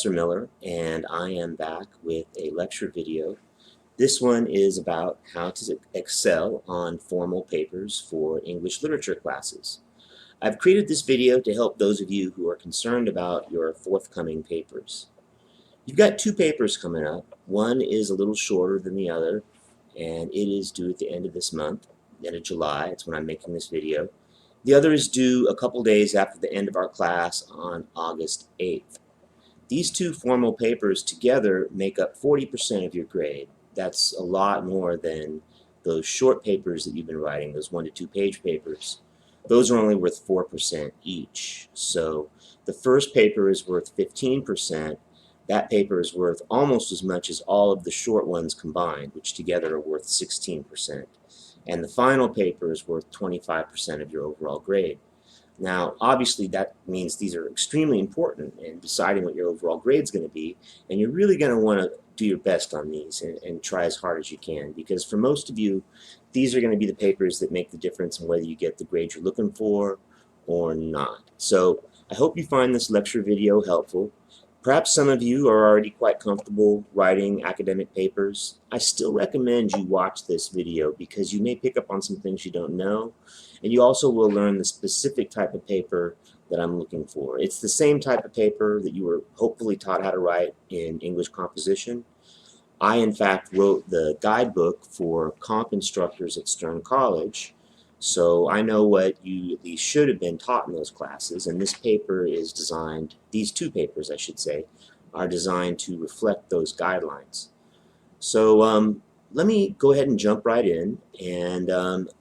Professor Miller, and I am back with a lecture video. This one is about how to excel on formal papers for English literature classes. I've created this video to help those of you who are concerned about your forthcoming papers. You've got two papers coming up. One is a little shorter than the other, and it is due at the end of this month, the end of July. It's when I'm making this video. The other is due a couple days after the end of our class on August 8th. These two formal papers together make up 40% of your grade. That's a lot more than those short papers that you've been writing, those 1 to 2 page papers. Those are only worth 4% each. So the first paper is worth 15%. That paper is worth almost as much as all of the short ones combined, which together are worth 16%. And the final paper is worth 25% of your overall grade. Now, obviously, that means these are extremely important in deciding what your overall grade is going to be, and you're really going to want to do your best on these and try as hard as you can, because for most of you, these are going to be the papers that make the difference in whether you get the grade you're looking for or not. So I hope you find this lecture video helpful. Perhaps some of you are already quite comfortable writing academic papers. I still recommend you watch this video because you may pick up on some things you don't know, and you also will learn the specific type of paper that I'm looking for. It's the same type of paper that you were hopefully taught how to write in English composition. I, in fact, wrote the guidebook for comp instructors at Stern College, so I know what you at least should have been taught in those classes, and this paper is designed, these two papers I should say, are designed to reflect those guidelines. So let me go ahead and jump right in, and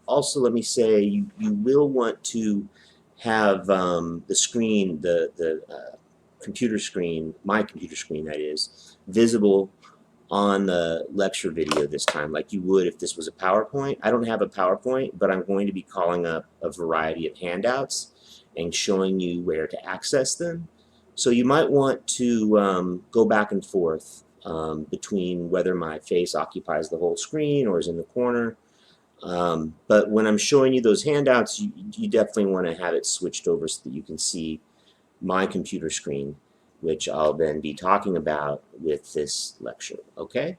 also let me say you will want to have the screen, the computer screen, my computer screen that is, visible on the lecture video this time, like you would if this was a PowerPoint. I don't have a PowerPoint, but I'm going to be calling up a variety of handouts and showing you where to access them. So you might want to go back and forth between whether my face occupies the whole screen or is in the corner. But when I'm showing you those handouts, you definitely want to have it switched over so that you can see my computer screen, which I'll then be talking about with this lecture. Okay?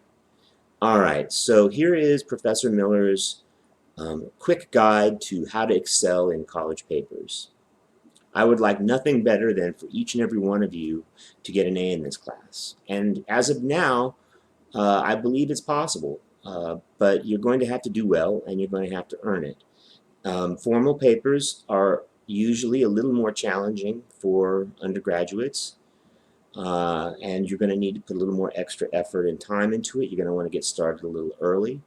Alright, so here is Professor Miller's quick guide to how to excel in college papers. I would like nothing better than for each and every one of you to get an A in this class. And as of now, I believe it's possible, but you're going to have to do well and you're going to have to earn it. Formal papers are usually a little more challenging for undergraduates. And you're going to need to put a little more extra effort and time into it. You're going to want to get started a little early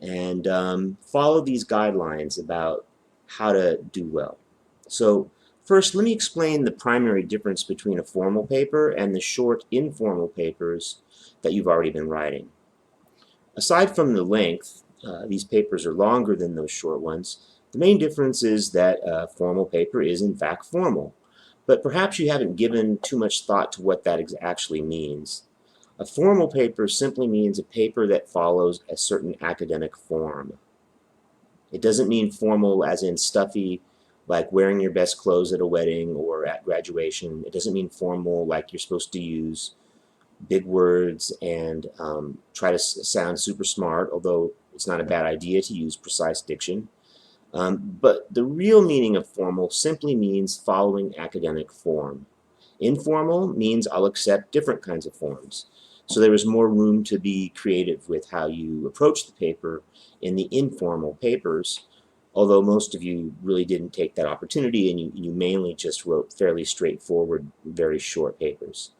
and follow these guidelines about how to do well. So first, let me explain the primary difference between a formal paper and the short informal papers that you've already been writing. Aside from the length, these papers are longer than those short ones. The main difference is that a formal paper is in fact formal. But perhaps you haven't given too much thought to what that actually means. A formal paper simply means a paper that follows a certain academic form. It doesn't mean formal as in stuffy, like wearing your best clothes at a wedding or at graduation. It doesn't mean formal like you're supposed to use big words and try to sound super smart, although it's not a bad idea to use precise diction. But the real meaning of formal simply means following academic form. Informal means I'll accept different kinds of forms. So there is more room to be creative with how you approach the paper in the informal papers, although most of you really didn't take that opportunity and you mainly just wrote fairly straightforward, very short papers.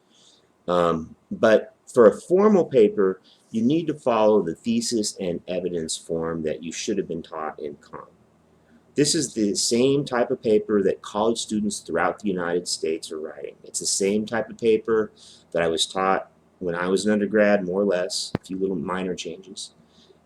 But for a formal paper, you need to follow the thesis and evidence form that you should have been taught in comp. This is the same type of paper that college students throughout the United States are writing. It's the same type of paper that I was taught when I was an undergrad, more or less, a few little minor changes.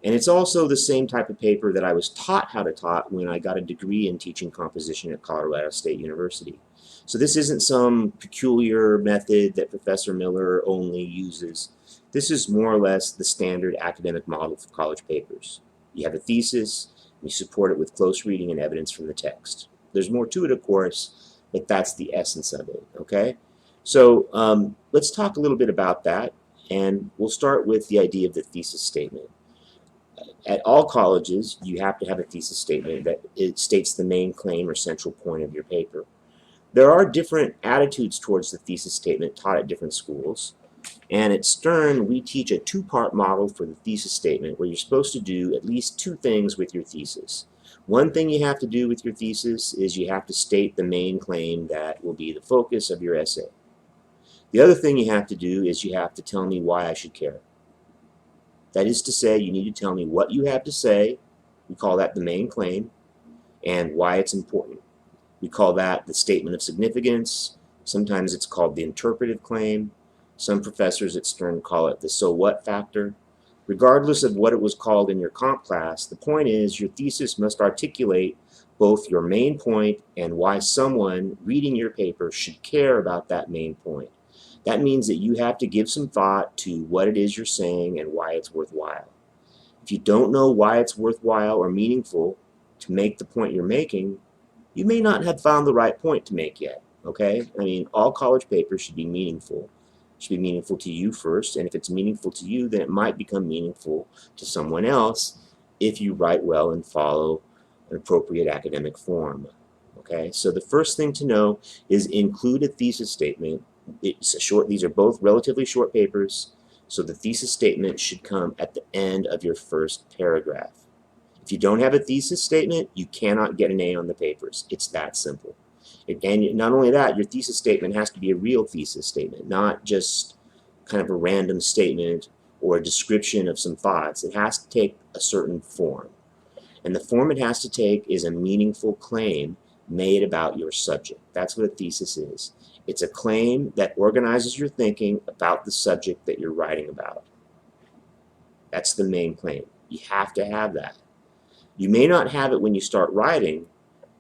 And it's also the same type of paper that I was taught how to taught when I got a degree in teaching composition at Colorado State University. So this isn't some peculiar method that Professor Miller only uses. This is more or less the standard academic model for college papers. You have a thesis, you support it with close reading and evidence from the text. There's more to it, of course, but that's the essence of it, okay? So let's talk a little bit about that, and we'll start with the idea of the thesis statement. At all colleges, you have to have a thesis statement that it states the main claim or central point of your paper. There are different attitudes towards the thesis statement taught at different schools. And at Stern, we teach a two-part model for the thesis statement where you're supposed to do at least two things with your thesis. One thing you have to do with your thesis is you have to state the main claim that will be the focus of your essay. The other thing you have to do is you have to tell me why I should care. That is to say, you need to tell me what you have to say, we call that the main claim, and why it's important. We call that the statement of significance. Sometimes it's called the interpretive claim. Some professors at Stern call it the so what factor. Regardless of what it was called in your comp class, the point is your thesis must articulate both your main point and why someone reading your paper should care about that main point. That means that you have to give some thought to what it is you're saying and why it's worthwhile. If you don't know why it's worthwhile or meaningful to make the point you're making, you may not have found the right point to make yet, okay? I mean, all college papers should be meaningful. It should be meaningful to you first, and if it's meaningful to you, then it might become meaningful to someone else if you write well and follow an appropriate academic form, okay? So the first thing to know is include a thesis statement. These are both relatively short papers, so the thesis statement should come at the end of your first paragraph. If you don't have a thesis statement, you cannot get an A on the papers. It's that simple. And not only that, your thesis statement has to be a real thesis statement, not just kind of a random statement or a description of some thoughts. It has to take a certain form. And the form it has to take is a meaningful claim made about your subject. That's what a thesis is. It's a claim that organizes your thinking about the subject that you're writing about. That's the main claim. You have to have that. You may not have it when you start writing.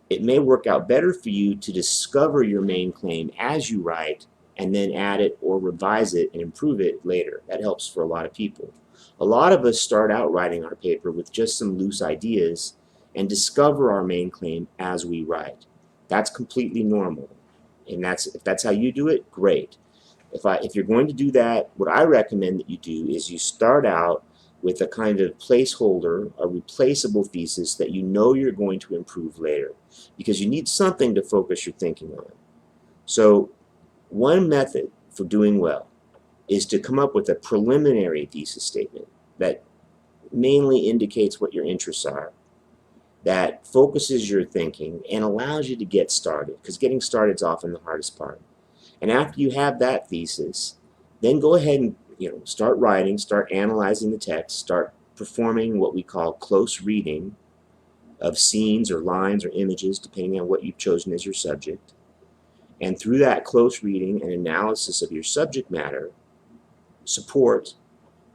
It may work out better for you to discover your main claim as you write and then add it or revise it and improve it later. That helps for a lot of people. A lot of us start out writing our paper with just some loose ideas and discover our main claim as we write. That's completely normal. And if that's how you do it, great. If you're going to do that, what I recommend that you do is you start out with a kind of placeholder, a replaceable thesis that you know you're going to improve later, because you need something to focus your thinking on. So one method for doing well is to come up with a preliminary thesis statement that mainly indicates what your interests are, that focuses your thinking and allows you to get started, because getting started is often the hardest part. And after you have that thesis, then go ahead and start writing, start analyzing the text, start performing what we call close reading of scenes or lines or images, depending on what you've chosen as your subject. And through that close reading and analysis of your subject matter, support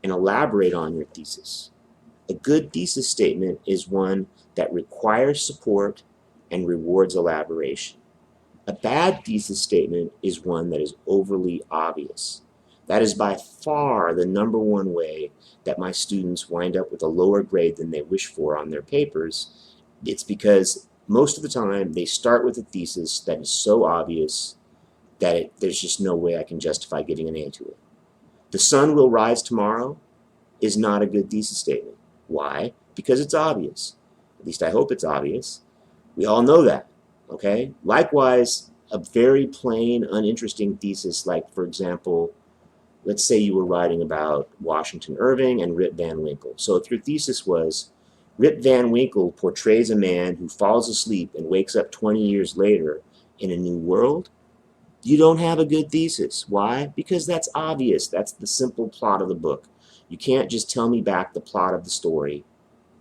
and elaborate on your thesis. A good thesis statement is one that requires support and rewards elaboration. A bad thesis statement is one that is overly obvious. That is by far the #1 way that my students wind up with a lower grade than they wish for on their papers. It's because most of the time they start with a thesis that is so obvious that there's just no way I can justify giving an A to it. The sun will rise tomorrow is not a good thesis statement. Why? Because it's obvious. At least I hope it's obvious. We all know that. Okay? Likewise, a very plain, uninteresting thesis like, for example, let's say you were writing about Washington Irving and Rip Van Winkle. So if your thesis was, Rip Van Winkle portrays a man who falls asleep and wakes up 20 years later in a new world, you don't have a good thesis. Why? Because that's obvious. That's the simple plot of the book. You can't just tell me back the plot of the story.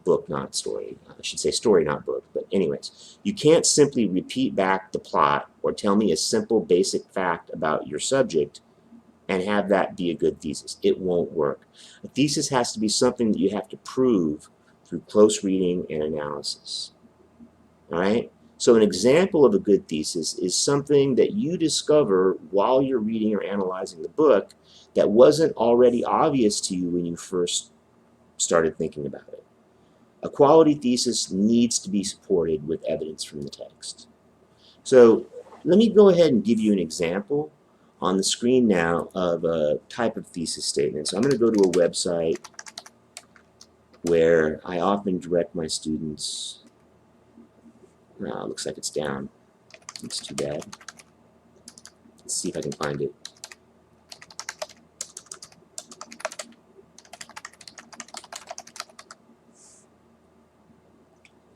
Book, not story. I should say story, not book. But anyways, you can't simply repeat back the plot or tell me a simple basic fact about your subject and have that be a good thesis. It won't work. A thesis has to be something that you have to prove through close reading and analysis. All right? So an example of a good thesis is something that you discover while you're reading or analyzing the book that wasn't already obvious to you when you first started thinking about it. A quality thesis needs to be supported with evidence from the text. So let me go ahead and give you an example on the screen now of a type of thesis statement. So I'm going to go to a website where I often direct my students. Looks like it's down. It's too bad. Let's see if I can find it.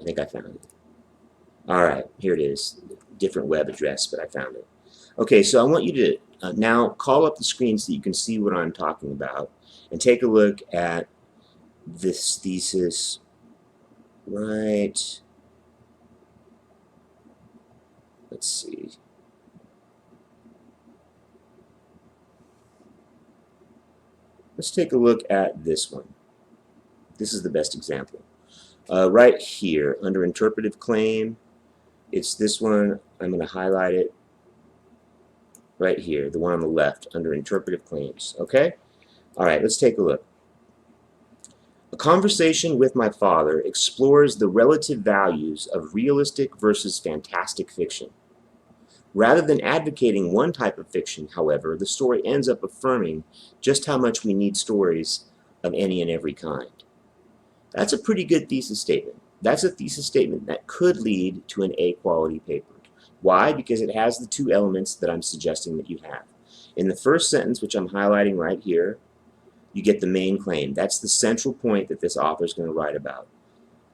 I think I found it. All right, here it is. Different web address, but I found it. Okay, so I want you to now call up the screen so that you can see what I'm talking about, and take a look at this thesis right. Let's see. Let's take a look at this one. This is the best example. Right here, under interpretive claim, it's this one. I'm going to highlight it right here, the one on the left, under interpretive claims. Okay? All right, let's take a look. A conversation with my father explores the relative values of realistic versus fantastic fiction. Rather than advocating one type of fiction, however, the story ends up affirming just how much we need stories of any and every kind. That's a pretty good thesis statement. That's a thesis statement that could lead to an A-quality paper. Why? Because it has the two elements that I'm suggesting that you have. In the first sentence, which I'm highlighting right here, you get the main claim. That's the central point that this author is going to write about.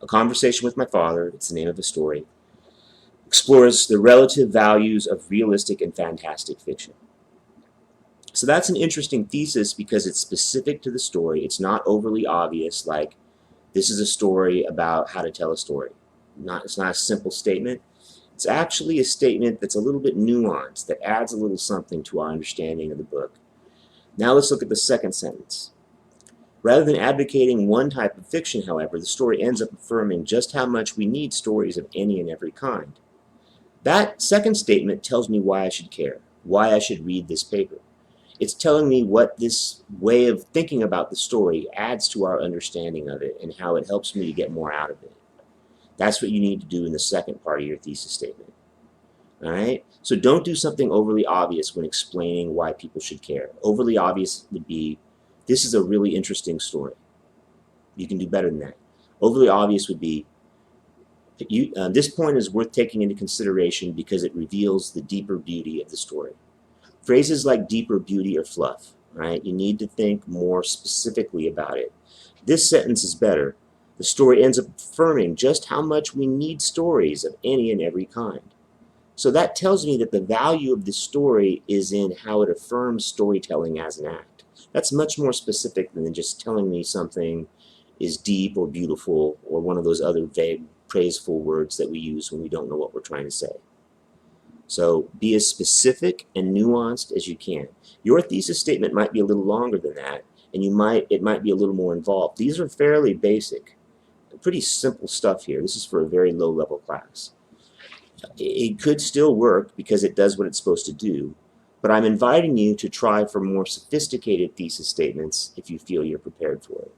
A conversation with my father, it's the name of the story, explores the relative values of realistic and fantastic fiction. So that's an interesting thesis because it's specific to the story. It's not overly obvious, like this is a story about how to tell a story. It's not a simple statement. It's actually a statement that's a little bit nuanced, that adds a little something to our understanding of the book. Now let's look at the second sentence. Rather than advocating one type of fiction, however, the story ends up affirming just how much we need stories of any and every kind. That second statement tells me why I should care, why I should read this paper. It's telling me what this way of thinking about the story adds to our understanding of it and how it helps me to get more out of it. That's what you need to do in the second part of your thesis statement. All right? So don't do something overly obvious when explaining why people should care. Overly obvious would be, this is a really interesting story. You can do better than that. Overly obvious would be, this point is worth taking into consideration because it reveals the deeper beauty of the story. Phrases like deeper beauty are fluff, right? You need to think more specifically about it. This sentence is better. The story ends up affirming just how much we need stories of any and every kind. So that tells me that the value of the story is in how it affirms storytelling as an act. That's much more specific than just telling me something is deep or beautiful or one of those other vague, praiseful words that we use when we don't know what we're trying to say. So be as specific and nuanced as you can. Your thesis statement might be a little longer than that, and it might be a little more involved. These are fairly basic, pretty simple stuff here. This is for a very low-level class. It could still work because it does what it's supposed to do, but I'm inviting you to try for more sophisticated thesis statements if you feel you're prepared for it.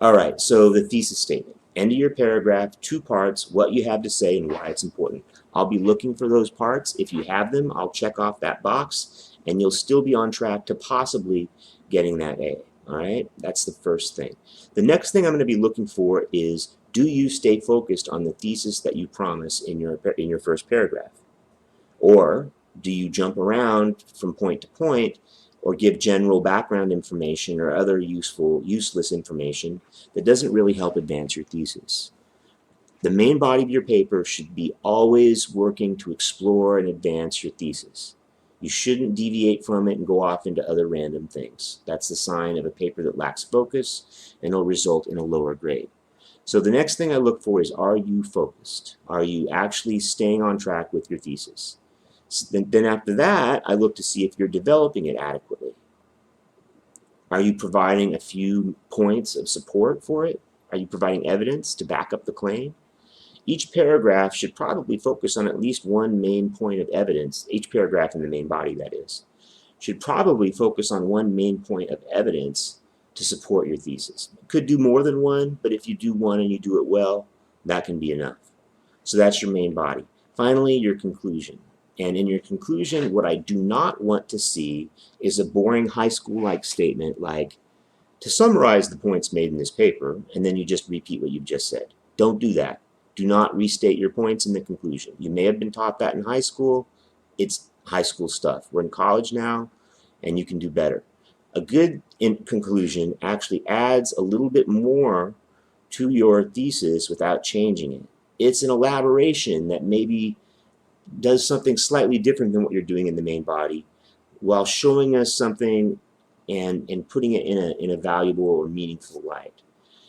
All right, so the thesis statement. End of your paragraph, 2 parts, what you have to say and why it's important. I'll be looking for those parts. If you have them, I'll check off that box, and you'll still be on track to possibly getting that A. All right, that's the first thing. The next thing I'm going to be looking for is, do you stay focused on the thesis that you promise in your first paragraph? Or do you jump around from point to point or give general background information or other useless information that doesn't really help advance your thesis? The main body of your paper should be always working to explore and advance your thesis. You shouldn't deviate from it and go off into other random things. That's the sign of a paper that lacks focus and will result in a lower grade. So the next thing I look for is, are you focused? Are you actually staying on track with your thesis? Then after that, I look to see if you're developing it adequately. Are you providing a few points of support for it? Are you providing evidence to back up the claim? Each paragraph should probably focus on at least one main point of evidence. Each paragraph in the main body, that is, should probably focus on one main point of evidence to support your thesis. You could do more than one, but if you do one and you do it well, that can be enough. So that's your main body. Finally, your conclusion. And in your conclusion, what I do not want to see is a boring high school-like statement like, to summarize the points made in this paper, and then you just repeat what you've just said. Don't do that. Do not restate your points in the conclusion. You may have been taught that in high school. It's high school stuff. We're in college now, and you can do better. A good conclusion actually adds a little bit more to your thesis without changing it. It's an elaboration that maybe does something slightly different than what you're doing in the main body while showing us something and putting it in a valuable or meaningful light.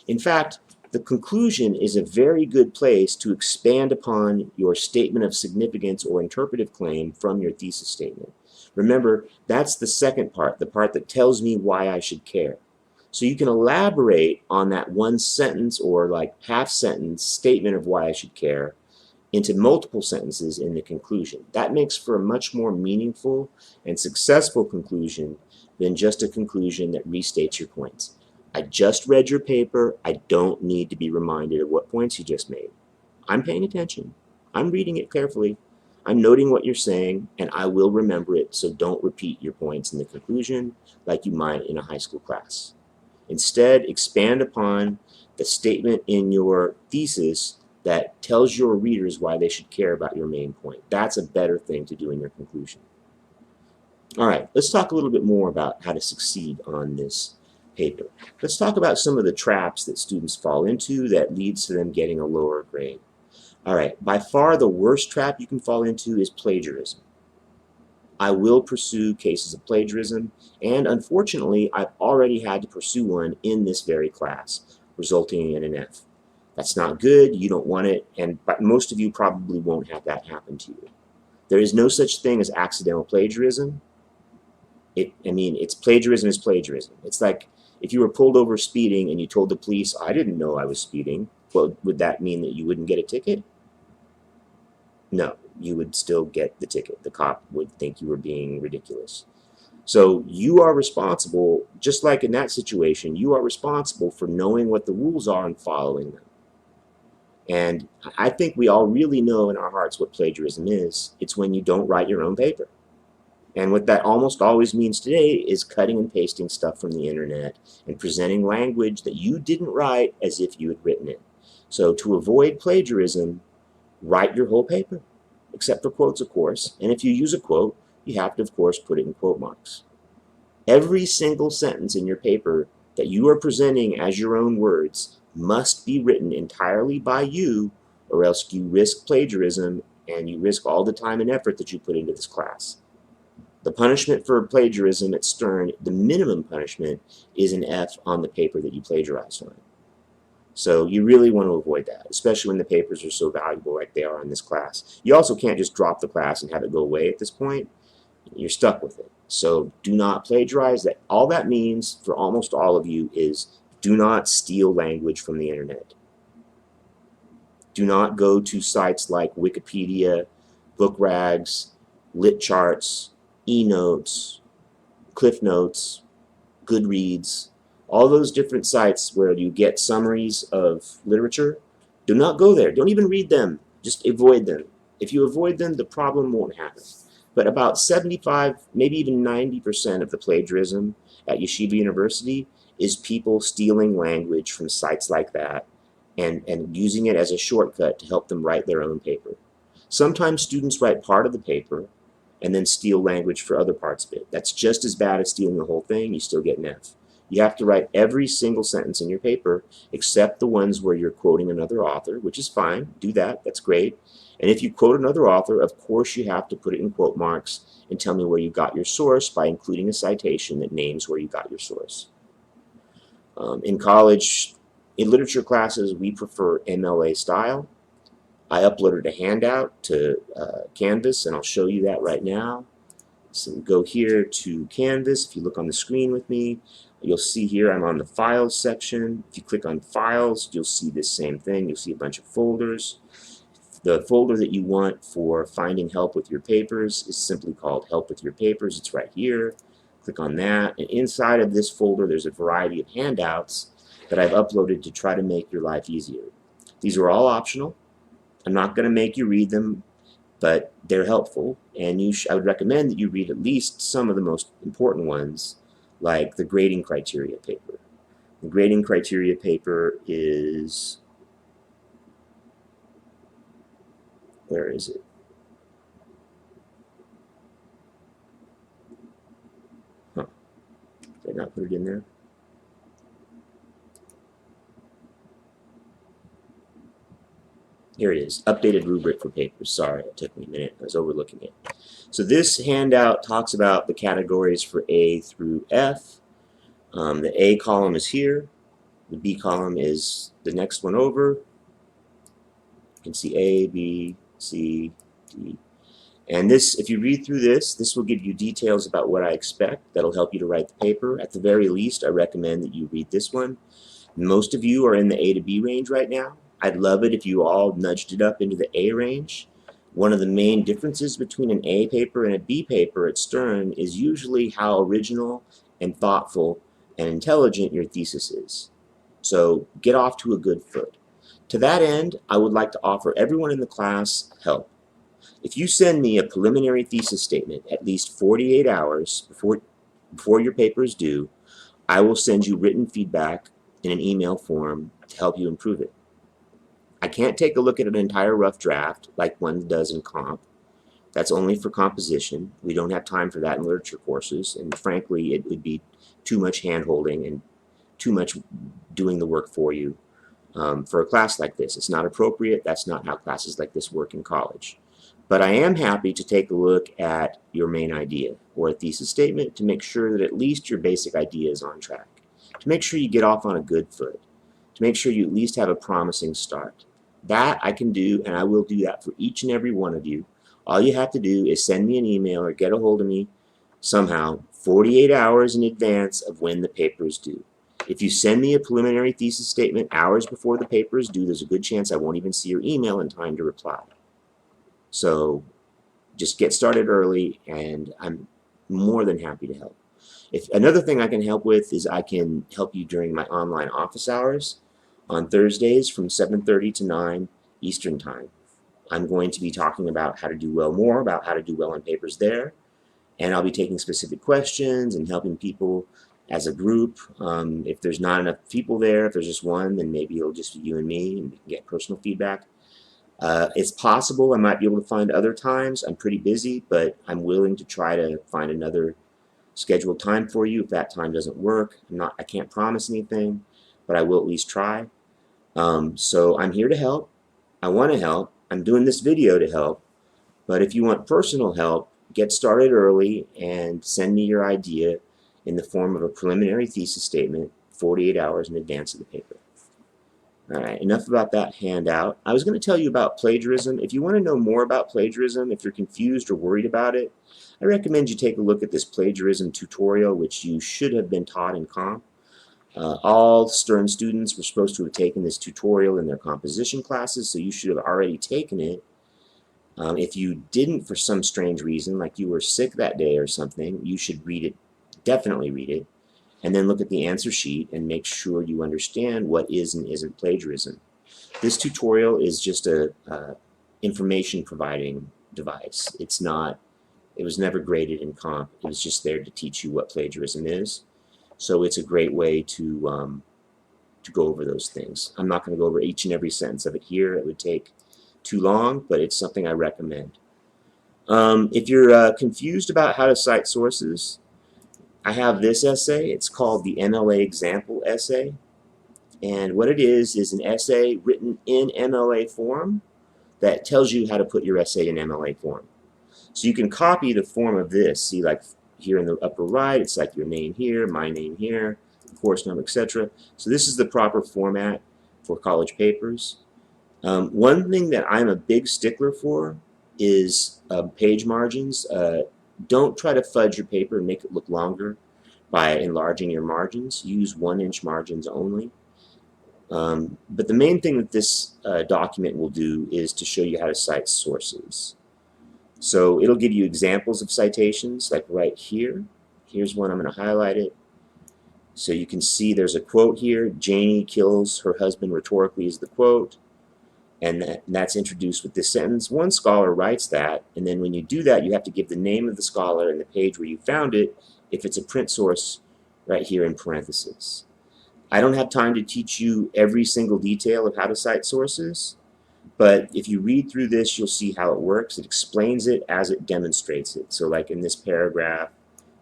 In fact, the conclusion is a very good place to expand upon your statement of significance or interpretive claim from your thesis statement. Remember, that's the second part, the part that tells me why I should care. So you can elaborate on that one sentence or like half sentence statement of why I should care into multiple sentences in the conclusion. That makes for a much more meaningful and successful conclusion than just a conclusion that restates your points. I just read your paper. I don't need to be reminded of what points you just made. I'm paying attention. I'm reading it carefully. I'm noting what you're saying, and I will remember it, so don't repeat your points in the conclusion like you might in a high school class. Instead, expand upon the statement in your thesis that tells your readers why they should care about your main point. That's a better thing to do in your conclusion. All right, let's talk a little bit more about how to succeed on this paper. Let's talk about some of the traps that students fall into that leads to them getting a lower grade. All right, by far the worst trap you can fall into is plagiarism. I will pursue cases of plagiarism, and unfortunately, I've already had to pursue one in this very class, resulting in an F. That's not good, you don't want it, but most of you probably won't have that happen to you. There is no such thing as accidental plagiarism. It's plagiarism is plagiarism. It's like if you were pulled over speeding and you told the police, I didn't know I was speeding, well, would that mean that you wouldn't get a ticket? No, you would still get the ticket. The cop would think you were being ridiculous. So you are responsible, just like in that situation, you are responsible for knowing what the rules are and following them. And I think we all really know in our hearts what plagiarism is. It's when you don't write your own paper. And what that almost always means today is cutting and pasting stuff from the internet and presenting language that you didn't write as if you had written it. So to avoid plagiarism, write your whole paper, except for quotes, of course. And if you use a quote, you have to, of course, put it in quote marks. Every single sentence in your paper that you are presenting as your own words must be written entirely by you, or else you risk plagiarism and you risk all the time and effort that you put into this class. The punishment for plagiarism at Stern, the minimum punishment, is an F on the paper that you plagiarized on. So you really want to avoid that, especially when the papers are so valuable like they are in this class. You also can't just drop the class and have it go away at this point. You're stuck with it. So do not plagiarize. That all that means for almost all of you is do not steal language from the internet. Do not go to sites like Wikipedia, BookRags, LitCharts, eNotes, CliffNotes, Goodreads, all those different sites where you get summaries of literature. Do not go there. Don't even read them. Just avoid them. If you avoid them, the problem won't happen. But about 75, maybe even 90% of the plagiarism at Yeshiva University is people stealing language from sites like that and using it as a shortcut to help them write their own paper. Sometimes students write part of the paper and then steal language for other parts of it. That's just as bad as stealing the whole thing. You still get an F. You have to write every single sentence in your paper except the ones where you're quoting another author, which is fine. Do that. That's great. And if you quote another author, of course you have to put it in quote marks and tell me where you got your source by including a citation that names where you got your source. In college, in literature classes, we prefer MLA style. I uploaded a handout to Canvas, and I'll show you that right now. So we go here to Canvas. If you look on the screen with me, you'll see here I'm on the Files section. If you click on Files, you'll see this same thing. You'll see a bunch of folders. The folder that you want for finding help with your papers is simply called Help with Your Papers. It's right here. Click on that. And inside of this folder, there's a variety of handouts that I've uploaded to try to make your life easier. These are all optional. I'm not going to make you read them. but they're helpful, and I would recommend that you read at least some of the most important ones, like the grading criteria paper. The grading criteria paper is, where is it? Huh. Did I not put it in there? Here it is, updated rubric for papers. Sorry, it took me a minute. I was overlooking it. So this handout talks about the categories for A through F. The A column is here. The B column is the next one over. You can see A, B, C, D. And this, if you read through this will give you details about what I expect. That'll help you to write the paper. At the very least, I recommend that you read this one. Most of you are in the A to B range right now. I'd love it if you all nudged it up into the A range. One of the main differences between an A paper and a B paper at Stern is usually how original and thoughtful and intelligent your thesis is. So get off to a good foot. To that end, I would like to offer everyone in the class help. If you send me a preliminary thesis statement at least 48 hours before your paper is due, I will send you written feedback in an email form to help you improve it. I can't take a look at an entire rough draft like one does in comp. That's only for composition. We don't have time for that in literature courses, and frankly, it would be too much hand-holding and too much doing the work for you for a class like this. It's not appropriate. That's not how classes like this work in college. But I am happy to take a look at your main idea or a thesis statement to make sure that at least your basic idea is on track, to make sure you get off on a good foot, to make sure you at least have a promising start. That I can do, and I will do that for each and every one of you. All you have to do is send me an email or get a hold of me somehow 48 hours in advance of when the paper is due. If you send me a preliminary thesis statement hours before the paper is due, there's a good chance I won't even see your email in time to reply. So just get started early, and I'm more than happy to help. Another thing I can help with is I can help you during my online office hours on Thursdays from 7:30 to 9 Eastern Time. I'm going to be talking about how to do well on papers there, and I'll be taking specific questions and helping people as a group. If there's not enough people there, if there's just one, then maybe it'll just be you and me, and we can get personal feedback. It's possible I might be able to find other times. I'm pretty busy, but I'm willing to try to find another scheduled time for you if that time doesn't work. I can't promise anything, but I will at least try. So I'm here to help. I want to help. I'm doing this video to help. But if you want personal help, get started early and send me your idea in the form of a preliminary thesis statement 48 hours in advance of the paper. Alright, enough about that handout. I was going to tell you about plagiarism. If you want to know more about plagiarism, if you're confused or worried about it, I recommend you take a look at this plagiarism tutorial, which you should have been taught in comp. All Stern students were supposed to have taken this tutorial in their composition classes, so you should have already taken it. If you didn't for some strange reason, like you were sick that day or something, you should read it, definitely read it, and then look at the answer sheet and make sure you understand what is and isn't plagiarism. This tutorial is just a information providing device. It was never graded in comp. It was just there to teach you what plagiarism is. So it's a great way to go over those things. I'm not going to go over each and every sentence of it here. It would take too long, but it's something I recommend. If you're confused about how to cite sources, I have this essay. It's called the MLA Example Essay. And what it is an essay written in MLA form that tells you how to put your essay in MLA form. So you can copy the form of this. See, like here in the upper right, it's like your name here, my name here, course number, etc. So this is the proper format for college papers. One thing that I'm a big stickler for is page margins. Don't try to fudge your paper and make it look longer by enlarging your margins. Use 1-inch margins only. But the main thing that this document will do is to show you how to cite sources. So it'll give you examples of citations, like right here. Here's one. I'm going to highlight it. So you can see there's a quote here. Janie kills her husband rhetorically is the quote. and that's introduced with this sentence. One scholar writes that, and then when you do that, you have to give the name of the scholar and the page where you found it, if it's a print source, right here in parentheses. I don't have time to teach you every single detail of how to cite sources, but if you read through this, you'll see how it works. It explains it as it demonstrates it. So like in this paragraph,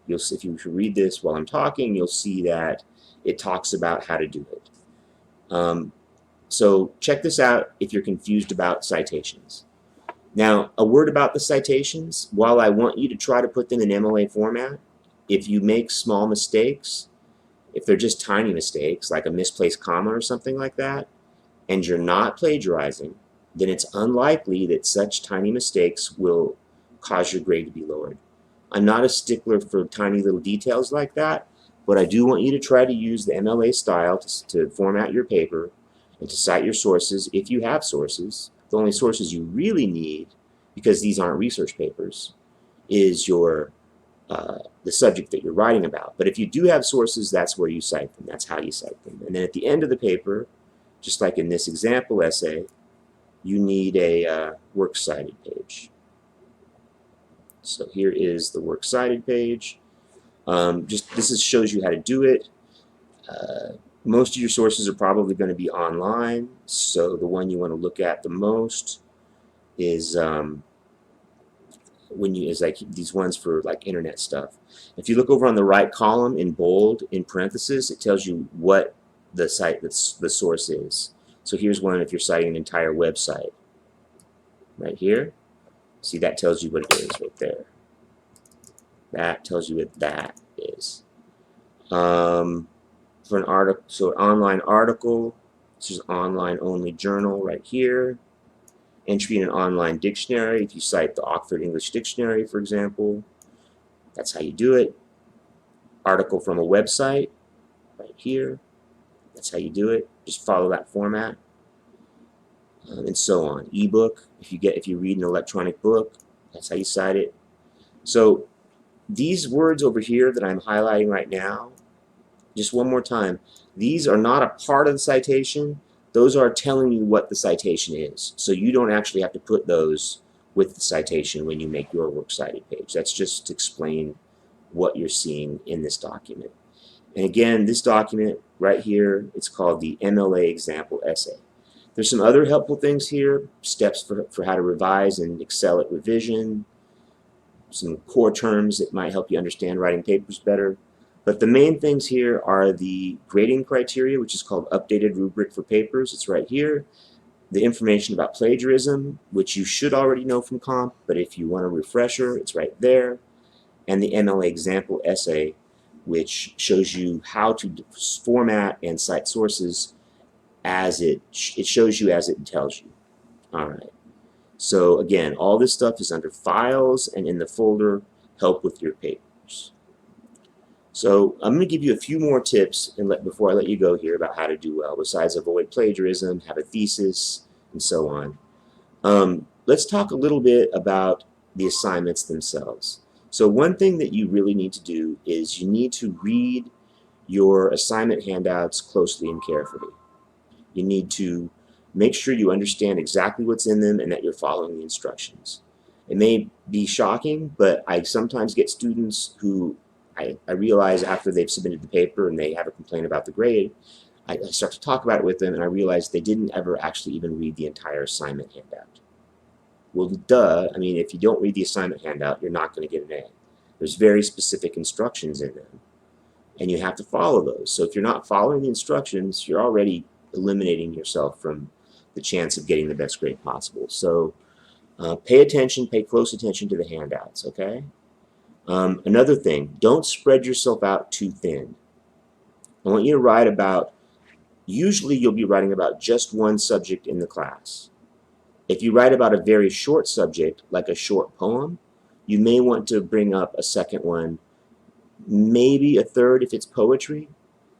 you'll see, if you read this while I'm talking, you'll see that it talks about how to do it. So check this out if you're confused about citations. Now, a word about the citations. While I want you to try to put them in MLA format, if you make small mistakes, if they're just tiny mistakes, like a misplaced comma or something like that, and you're not plagiarizing, then it's unlikely that such tiny mistakes will cause your grade to be lowered. I'm not a stickler for tiny little details like that, but I do want you to try to use the MLA style to format your paper and to cite your sources if you have sources. The only sources you really need, because these aren't research papers, is your the subject that you're writing about. But if you do have sources, that's where you cite them. That's how you cite them. And then at the end of the paper, just like in this example essay, you need a works cited page. So here is the works cited page. This shows you how to do it. Most of your sources are probably going to be online, so the one you want to look at the most is like these ones for like internet stuff. If you look over on the right column in bold in parentheses, it tells you what the source is. So here's one if you're citing an entire website. Right here, see, that tells you what it is right there. That tells you what that is. For an article, so an online article, this is online only journal right here. Entry in an online dictionary, if you cite the Oxford English Dictionary, for example, that's how you do it. Article from a website, right here, that's how you do it. Just follow that format, and so on. Ebook, if you read an electronic book, that's how you cite it. So these words over here that I'm highlighting right now, just one more time, these are not a part of the citation. Those are telling you what the citation is. So you don't actually have to put those with the citation when you make your works cited page. That's just to explain what you're seeing in this document. And again, this document right here, it's called the MLA example essay. There's some other helpful things here, steps for how to revise and excel at revision, some core terms that might help you understand writing papers better. But the main things here are the grading criteria, which is called Updated Rubric for Papers. It's right here. The information about plagiarism, which you should already know from comp, but if you want a refresher, it's right there. And the MLA example essay, which shows you how to format and cite sources as it shows you as it tells you. All right. So again, all this stuff is under Files and in the folder Help with Your Papers. So I'm going to give you a few more tips before I let you go here about how to do well, besides avoid plagiarism, have a thesis, and so on. Let's talk a little bit about the assignments themselves. So one thing that you really need to do is you need to read your assignment handouts closely and carefully. You need to make sure you understand exactly what's in them and that you're following the instructions. It may be shocking, but I sometimes get students who I realize after they've submitted the paper and they have a complaint about the grade, I start to talk about it with them and I realize they didn't ever actually even read the entire assignment handout. Well, duh, I mean, if you don't read the assignment handout, you're not going to get an A. There's very specific instructions in them, and you have to follow those. So if you're not following the instructions, you're already eliminating yourself from the chance of getting the best grade possible. So pay attention, pay close attention to the handouts, okay? Another thing, don't spread yourself out too thin. I want you to write about, usually you'll be writing about just one subject in the class. If you write about a very short subject, like a short poem, you may want to bring up a second one, maybe a third if it's poetry.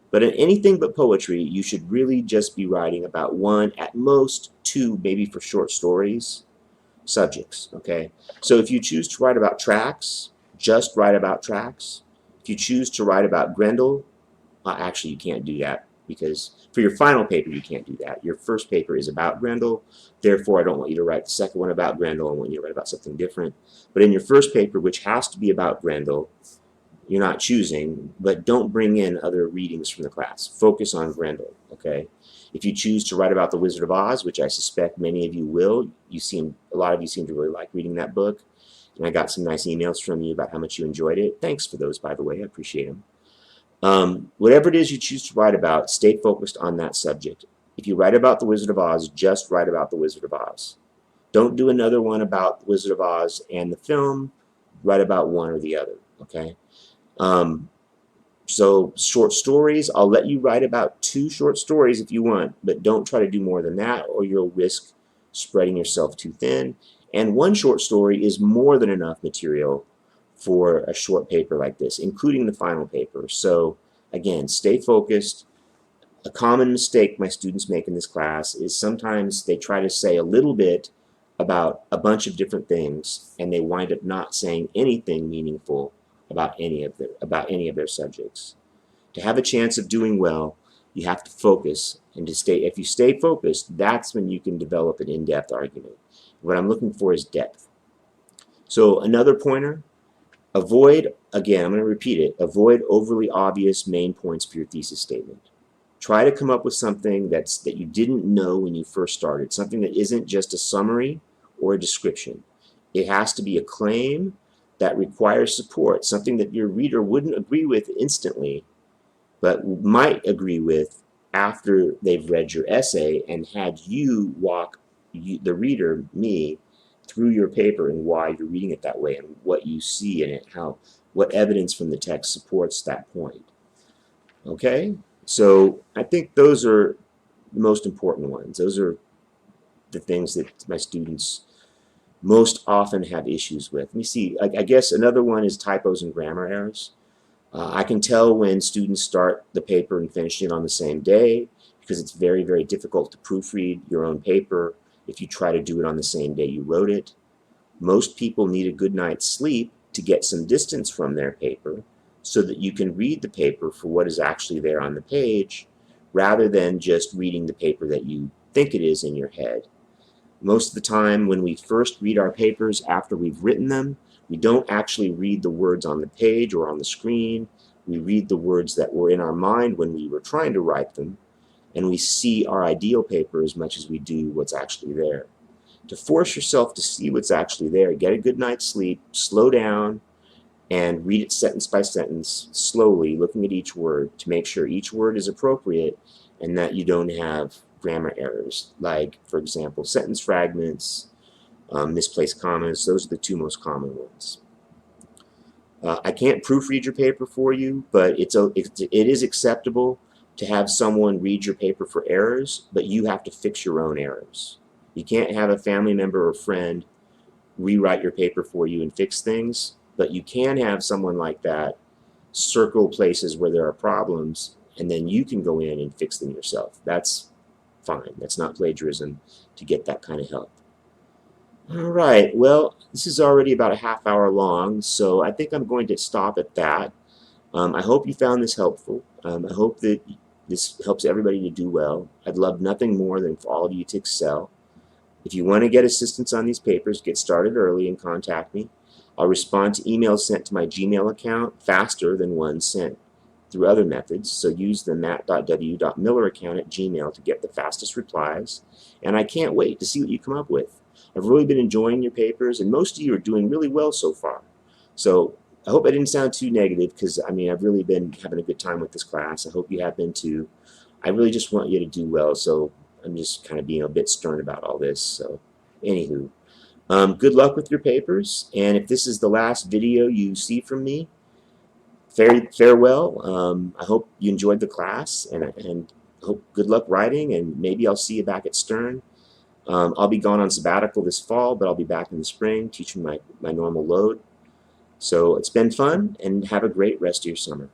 But in anything but poetry, you should really just be writing about one, at most two, maybe for short stories, subjects, okay? So if you choose to write about tracks, just write about tracks. If you choose to write about Grendel, actually you can't do that. because for your final paper you can't do that. Your first paper is about Grendel, therefore I don't want you to write the second one about Grendel. I want you to write about something different. But in your first paper, which has to be about Grendel, you're not choosing, but don't bring in other readings from the class. Focus on Grendel, okay? If you choose to write about The Wizard of Oz, which I suspect many of you will, a lot of you seem to really like reading that book, and I got some nice emails from you about how much you enjoyed it. Thanks for those, by the way. I appreciate them. Whatever it is you choose to write about, stay focused on that subject. If you write about The Wizard of Oz, just write about The Wizard of Oz. Don't do another one about The Wizard of Oz and the film. Write about one or the other, okay? So short stories, I'll let you write about 2 short stories if you want, but don't try to do more than that or you'll risk spreading yourself too thin. And 1 short story is more than enough material for a short paper like this, including the final paper. So again, stay focused. A common mistake my students make in this class is sometimes they try to say a little bit about a bunch of different things and they wind up not saying anything meaningful about any of their subjects. To have a chance of doing well, you have to focus, and if you stay focused, that's when you can develop an in-depth argument. What I'm looking for is depth. So another pointer, avoid, again, I'm going to repeat it, avoid overly obvious main points for your thesis statement. Try to come up with something that you didn't know when you first started, something that isn't just a summary or a description. It has to be a claim that requires support, something that your reader wouldn't agree with instantly, but might agree with after they've read your essay and had you walk the reader, me, through your paper and why you're reading it that way and what you see in it, what evidence from the text supports that point. Okay? So I think those are the most important ones. Those are the things that my students most often have issues with. Let me see, I guess another one is typos and grammar errors. I can tell when students start the paper and finish it on the same day because it's very, very difficult to proofread your own paper if you try to do it on the same day you wrote it. Most people need a good night's sleep to get some distance from their paper so that you can read the paper for what is actually there on the page rather than just reading the paper that you think it is in your head. Most of the time when we first read our papers after we've written them, we don't actually read the words on the page or on the screen. We read the words that were in our mind when we were trying to write them, and we see our ideal paper as much as we do what's actually there. To force yourself to see what's actually there, get a good night's sleep, slow down, and read it sentence by sentence, slowly, looking at each word to make sure each word is appropriate and that you don't have grammar errors, like, for example, sentence fragments, misplaced commas. Those are the 2 most common ones. I can't proofread your paper for you, but it is acceptable to have someone read your paper for errors, but you have to fix your own errors. You can't have a family member or friend rewrite your paper for you and fix things, but you can have someone like that circle places where there are problems, and then you can go in and fix them yourself. That's fine. That's not plagiarism to get that kind of help. All right, well, this is already about a half hour long, so I think I'm going to stop at that. I hope you found this helpful. I hope that this helps everybody to do well. I'd love nothing more than for all of you to excel. If you want to get assistance on these papers, get started early and contact me. I'll respond to emails sent to my Gmail account faster than ones sent through other methods, so use the matt.w.miller account at Gmail to get the fastest replies, and I can't wait to see what you come up with. I've really been enjoying your papers, and most of you are doing really well so far. So I hope I didn't sound too negative, because I mean, I've really been having a good time with this class. I hope you have been too. I really just want you to do well, so I'm just kind of being a bit stern about all this. So anywho, good luck with your papers, and if this is the last video you see from me, farewell. I hope you enjoyed the class, and hope good luck writing, and maybe I'll see you back at Stern. I'll be gone on sabbatical this fall, but I'll be back in the spring teaching my normal load. So it's been fun, and have a great rest of your summer.